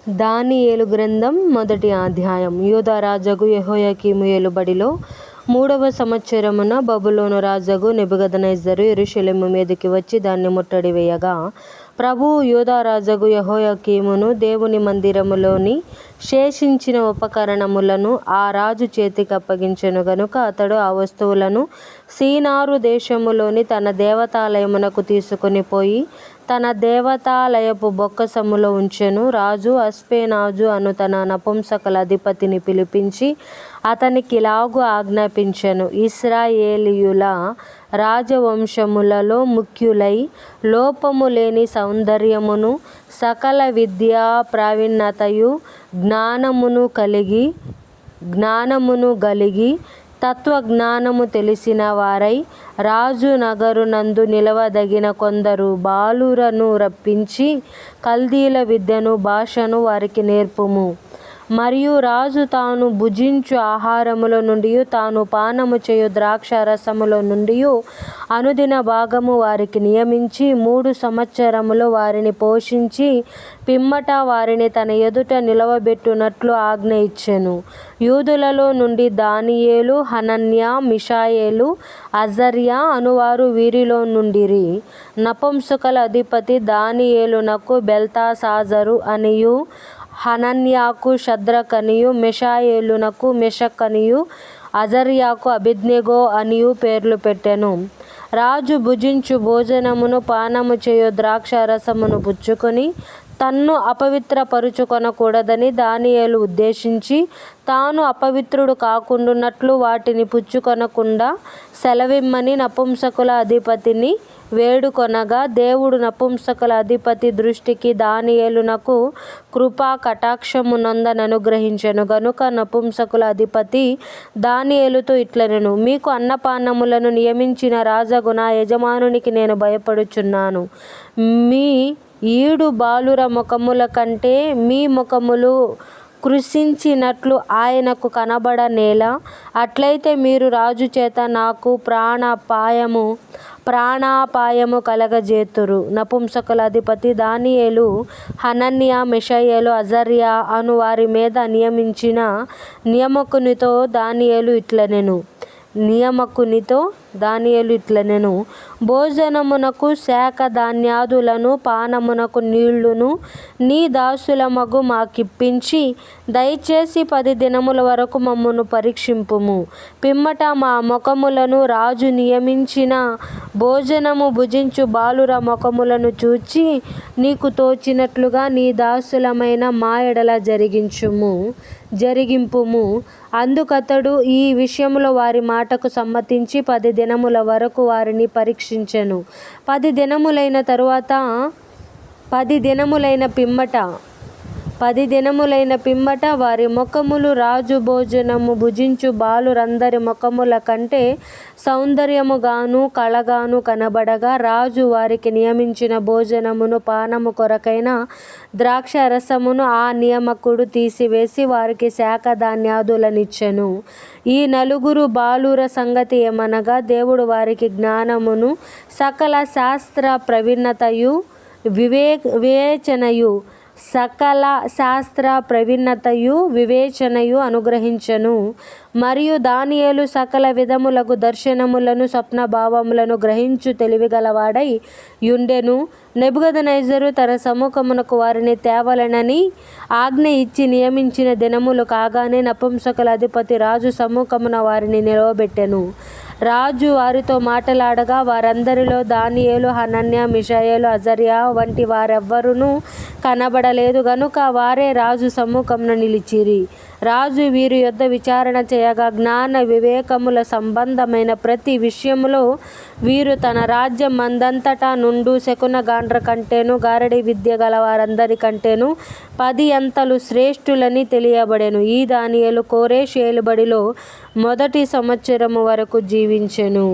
దానియేలు గ్రంథం మొదటి అధ్యాయం. యూదా రాజగు యెహోయాకీము ఏలుబడిలో 3వ సంవత్సరమున బబులోను రాజగు నెబుకద్నెజరు యెరూషలేము మీదికి వచ్చి దాన్ని ముట్టడి వేయగా, ప్రభువు యూదా రాజగు యెహోయాకీమును దేవుని మందిరములోని శేషించిన ఉపకరణములను ఆ రాజు చేతికి అప్పగించెను గనుక అతడు ఆ వస్తువులను సీనారు దేశములోని తన దేవతాలయమునకు తీసుకొని పోయి తన దేవతాలయపు బొక్కసములో ఉంచెను. రాజు అస్పెనాజు అను తన నపుంసకుల అధిపతిని పిలిపించి అతనికిలాగు ఆజ్ఞాపించెను: ఇశ్రాయేలీయుల రాజవంశములలో ముఖ్యులై లోపము లేని సౌందర్యమును సకల విద్యా ప్రావీణ్యతయు జ్ఞానమును గలిగి తత్వజ్ఞానము తెలిసిన వారై రాజు నగరునందు నిలవదగిన కొందరు బాలురను రప్పించి కల్దీల విద్యను భాషను వారికి నేర్పుము. మరియు రాజు తాను భుజించు ఆహారములో నుండి తాను పానము చేయు ద్రాక్ష రసములో నుండి అనుదిన భాగము వారికి నియమించి 3 సంవత్సరములు వారిని పోషించి పిమ్మట వారిని తన ఎదుట నిలవబెట్టునట్లు ఆజ్ఞ ఇచ్చెను. యూదులలో నుండి దానియేలు, హనన్యా, మిషాయేలు, అజర్యా అనువారు వీరిలో నుండిరి. నపుంసకుల అధిపతి దానియేలునకు బెల్తషాజరు అనియు, హనన్యాకు షద్రకనియు, మిషాయేలునకు మెషకనియు, అజర్యాకు అబేద్నెగో అనియు పేర్లు పెట్టెను. రాజు భుజించు భోజనమును పానము చేయు ద్రాక్ష రసమును పుచ్చుకొని తన్ను అపవిత్రపరుచుకొనకూడదని దానియేలు ఉద్దేశించి తాను అపవిత్రుడు కాకుండునట్లు వాటిని పుచ్చుకొనకుండా సెలవిమ్మని నపుంసకుల అధిపతిని వేడుకొనగా, దేవుడు నపుంసకుల అధిపతి దృష్టికి దానియేలునకు కృపా కటాక్షము నొందననుగ్రహించెను గనుక నపుంసకుల అధిపతి దానియేలుతో ఇట్లనెను: మీకు అన్నపానములను నియమించిన రాజగు నా యజమానునికి నేను భయపడుచున్నాను. మీ 7 బాలుర ముఖముల కంటే మీ ముఖములు కృశించినట్లు ఆయనకు కనబడనేలా. అట్లయితే మీరు రాజు చేత నాకు ప్రాణాపాయము కలగజేతురు. నపుంసకుల అధిపతి దానియేలు హనన్యా, మిషాయేలు, అజర్యా అను వారి మీద నియమించిన నియామకునితో దానియేలు ఇట్లనెను: భోజనమునకు శాఖ ధాన్యాదులను పానమునకు నీళ్లును నీ దాసులమగు మాకిప్పించి దయచేసి 10 దినముల వరకు మమ్మును పరీక్షింపుము. పిమ్మట మా ముఖములను రాజు నియమించిన భోజనము భుజించు బాలుర ముఖములను చూచి నీకు తోచినట్లుగా నీ దాసులమైన మా ఎడల జరిగింపుము. అందుకతడు ఈ విషయములో వారి మాటకు సమ్మతించి 10 దినముల వరకు వారిని పరీక్షించెను. 10 దినములైన పిమ్మట వారి ముఖములు రాజు భోజనము భుజించు బాలురందరి ముఖముల కంటే సౌందర్యముగాను కళగాను కనబడగా, రాజు వారికి నియమించిన భోజనమును పానము కొరకైన ద్రాక్ష రసమును ఆ నియామకుడు తీసివేసి వారికి శాఖ ధాన్యాదులనిచ్చెను. ఈ 4 బాలుర సంగతి ఏమనగా, దేవుడు వారికి జ్ఞానమును సకల శాస్త్ర ప్రవీణతయు వివేచనయు అనుగ్రహించెను. మరియు దానియేలు సకల విధములగు దర్శనములను స్వప్నభావములను గ్రహించు తెలివిగలవాడై యుండెను. నెబుకద్నెజరు తన సముఖమునకు వారిని తేవలెనని ఆజ్ఞ ఇచ్చి నియమించిన దినములు కాగానే నపుంసకుల అధిపతి రాజు సముఖమున వారిని నిలవబెట్టెను. రాజు వారితో మాటలాడగా వారందరిలో దానియేలు, హనన్యా, మిషాయేలు, అజర్యా వంటి వారెవ్వరునూ కనబడలేదు గనుక వారే రాజు సముఖమున నిలిచిరి. రాజు వీరి యొద్ద విచారణ చేయగా, జ్ఞాన వివేకముల సంబంధమైన ప్రతి విషయములో వీరు తన రాజ్యం మందంతటా నుండు శకునగాండ్ర కంటేను గారడీ విద్య గల వారందరి కంటేను 10 అంతలు శ్రేష్ఠులని తెలియబడెను. ఈ దానియేలు కోరెషు ఏలుబడిలో మొదటి సంవత్సరము వరకు జీవించెను.